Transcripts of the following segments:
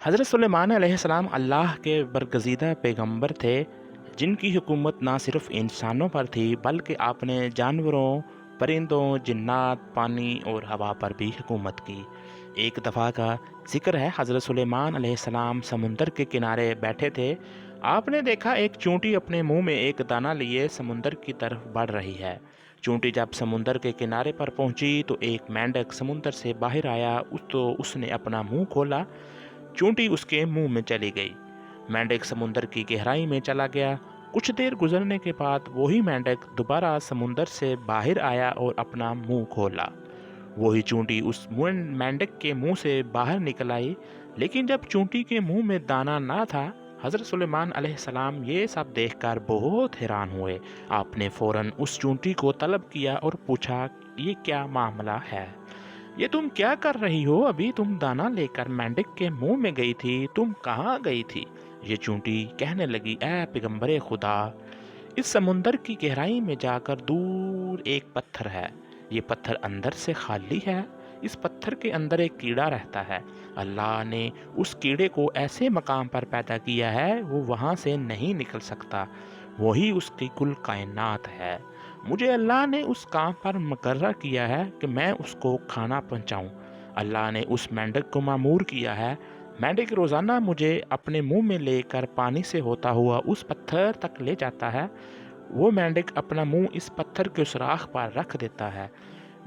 हज़रत सुलेमान अलैहिस्सलाम अल्लाह के बरगज़ीदा पैगंबर थे, जिनकी हुकूमत ना सिर्फ़ इंसानों पर थी बल्कि आपने जानवरों, परिंदों, जिन्नात, पानी और हवा पर भी हुकूमत की। एक दफ़ा का ज़िक्र है, हज़रत सुलेमान अलैहिस्सलाम समुंदर के किनारे बैठे थे। आपने देखा एक चूंटी अपने मुंह में एक दाना लिए समुंदर की तरफ बढ़ रही है। चूंटी जब समुंदर के किनारे पर पहुंची तो एक मेंढक समुंदर से बाहर आया। उसने अपना मुंह खोला। चूंटी उसके मुंह में चली गई। मेंढक समुंदर की गहराई में चला गया। कुछ देर गुजरने के बाद वही मेंढक दोबारा समुंदर से बाहर आया और अपना मुंह खोला। वही चूंटी उस मेंढक के मुंह से बाहर निकल आई। लेकिन जब चूंटी के मुंह में दाना ना था, हजरत सुलेमान अलैहिस्सलाम ये सब देखकर बहुत हैरान हुए। आपने फौरन उस चूंटी को तलब किया और पूछा, ये क्या मामला है? ये तुम क्या कर रही हो? अभी तुम दाना लेकर मेंढक के मुंह में गई थी, तुम कहाँ गई थी? ये चूंटी कहने लगी, ऐ पैगंबरे खुदा, इस समुंदर की गहराई में जाकर दूर एक पत्थर है। ये पत्थर अंदर से खाली है। इस पत्थर के अंदर एक कीड़ा रहता है। अल्लाह ने उस कीड़े को ऐसे मकाम पर पैदा किया है, वो वहाँ से नहीं निकल सकता। वही उसकी कुल कायनात है। मुझे अल्लाह ने उस काम पर मुकर्रर किया है कि मैं उसको खाना पहुँचाऊँ। अल्लाह ने उस मेंढक को मामूर किया है। मेंढक रोज़ाना मुझे अपने मुंह में लेकर पानी से होता हुआ उस पत्थर तक ले जाता है। वो मेंढक अपना मुंह इस पत्थर के सुराख पर रख देता है।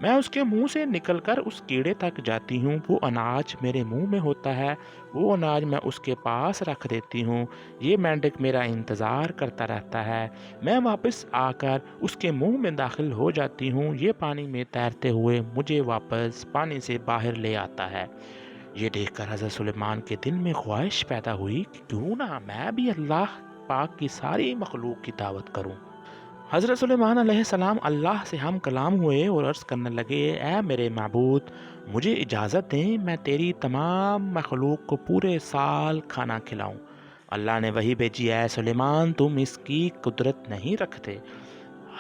मैं उसके मुंह से निकलकर उस कीड़े तक जाती हूँ। वो अनाज मेरे मुंह में होता है। वो अनाज मैं उसके पास रख देती हूँ। ये मेंढक मेरा इंतज़ार करता रहता है। मैं वापस आकर उसके मुंह में दाखिल हो जाती हूँ। ये पानी में तैरते हुए मुझे वापस पानी से बाहर ले आता है। ये देखकर हज़रत सुलेमान के दिल में ख्वाहिश पैदा हुई कि क्यों ना मैं भी अल्लाह पाक की सारी मखलूक की दावत करूँ। हज़रत सुलेमान अलैहिस्सलाम अल्लाह से हम कलाम हुए और अर्ज़ करने लगे, ऐ मेरे माबूद, मुझे इजाज़त दें मैं तेरी तमाम मखलूक को पूरे साल खाना खिलाऊं। अल्लाह ने वही भेजी, ऐ सुलेमान, तुम इसकी कुदरत नहीं रखते।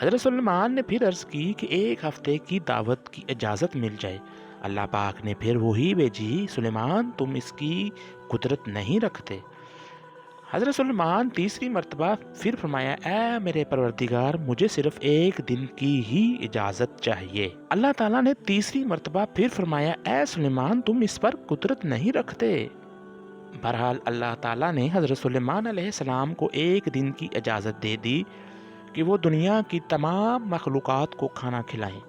हज़रत सुलेमान ने फिर अर्ज़ की कि एक हफ़्ते की दावत की इजाज़त मिल जाए। अल्लाह पाक ने फिर वही भेजी, सुलेमान, तुम इसकी कुदरत नहीं रखते। हज़रत सुलेमान तीसरी मर्तबा फिर फरमाया, ऐ मेरे परवरदिगार, मुझे सिर्फ एक दिन की ही इजाज़त चाहिए। अल्लाह ताला ने तीसरी मर्तबा फिर फरमाया, ऐ सुलेमान, तुम इस पर कुदरत नहीं रखते। बहरहाल अल्लाह ताला ने हज़रत सुलेमान अलैहिस्सलाम को एक दिन की इजाज़त दे दी कि वो दुनिया की तमाम मखलूक़ात को खाना खिलाएं।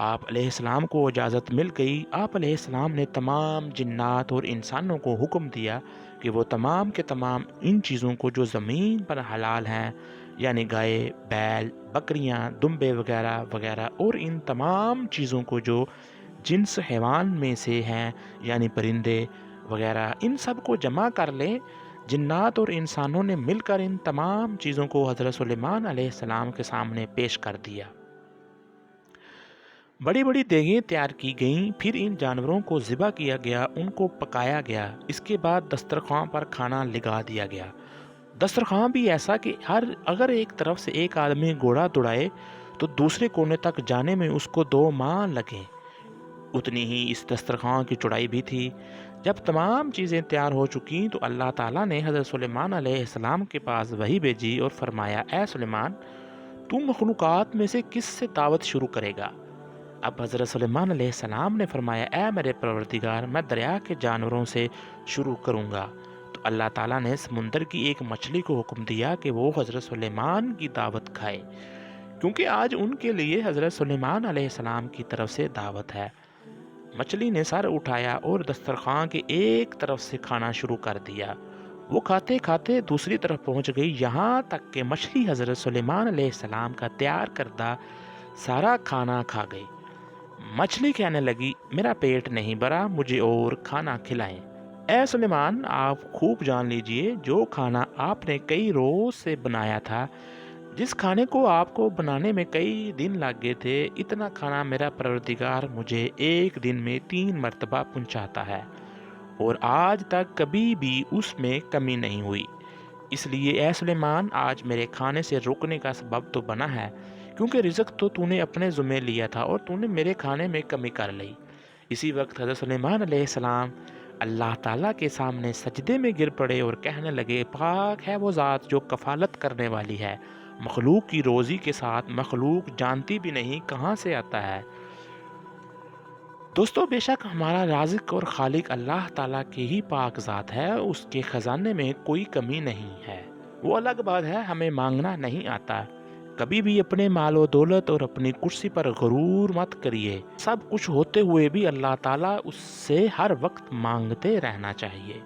आप अलैहिस्सलाम को इजाज़त मिल गई। आप अलैहिस्सलाम ने तमाम जिन्नात और इंसानों को हुक्म दिया कि वो तमाम के तमाम इन चीज़ों को जो ज़मीन पर हलाल हैं, यानी गाय, बैल, बकरियां, दुम्बे वगैरह वगैरह, और इन तमाम चीज़ों को जो जिन्स हैवान में से हैं, यानी परिंदे वगैरह, इन सब को जमा कर लें। जिन्नात और इंसानों ने मिलकर इन तमाम चीज़ों को हज़रत सुलेमान अलैहिस्सलाम के सामने पेश कर दिया। बड़ी बड़ी देगें तैयार की गईं। फिर इन जानवरों को ज़िबा किया गया, उनको पकाया गया। इसके बाद दस्तरखान पर खाना लगा दिया गया। दस्तरखान भी ऐसा कि अगर एक तरफ से एक आदमी घोड़ा दौड़ाए तो दूसरे कोने तक जाने में उसको 2 माह लगें। उतनी ही इस दस्तरखान की चौड़ाई भी थी। जब तमाम चीज़ें तैयार हो चुकी तो अल्लाह ताला ने हज़रत सुलेमान अलैहिस्सलाम के पास वही भेजी और फरमाया, ए सुलेमान, तू मखलूक़ात में से किस से दावत शुरू करेगा? अब हज़रत सुलेमान अलैहिस्सलाम ने फरमाया, ए मेरे परवरदिगार, मैं दरिया के जानवरों से शुरू करूँगा। तो अल्लाह ताला ने समुंदर की एक मछली को हुक्म दिया कि वो हज़रत सुलेमान की दावत खाए, क्योंकि आज उनके लिए हज़रत सुलेमान अलैहिस्सलाम की तरफ से दावत है। मछली ने सर उठाया और दस्तरखान के एक तरफ से खाना शुरू कर दिया। वो खाते खाते दूसरी तरफ पहुंच गई, यहाँ तक कि मछली हज़रत सुलेमान अलैहिस्सलाम का तैयार करदा सारा खाना खा गई। मछली कहने लगी, मेरा पेट नहीं भरा, मुझे और खाना खिलाएं। ए सुलेमान, आप खूब जान लीजिए, जो खाना आपने कई रोज से बनाया था, जिस खाने को आपको बनाने में कई दिन लग गए थे, इतना खाना मेरा परवरदिगार मुझे एक दिन में 3 मरतबा पहुंचाता है, और आज तक कभी भी उसमें कमी नहीं हुई। इसलिए ए सुलेमान, आज मेरे खाने से रुकने का सबब तो बना है, क्योंकि रिज़्क तो तूने अपने ज़ुम्मे लिया था और तूने मेरे खाने में कमी कर ली। इसी वक्त हज़रत सुलेमान अलैहिस्सलाम اللہ تعالیٰ کے سامنے سجدے میں گر پڑے اور کہنے لگے پاک ہے وہ ذات جو کفالت کرنے والی ہے، مخلوق کی روزی کے ساتھ مخلوق جانتی بھی نہیں کہاں سے آتا ہے۔ دوستو بے شک ہمارا رازق اور خالق اللہ تعالیٰ کی ہی پاک ذات ہے، اس کے خزانے میں کوئی کمی نہیں ہے۔ وہ الگ بات ہے ہمیں مانگنا نہیں آتا۔ کبھی بھی اپنے مال و دولت اور اپنی کرسی پر غرور مت کریے، سب کچھ ہوتے ہوئے بھی اللہ تعالیٰ اس سے ہر وقت مانگتے رہنا چاہیے۔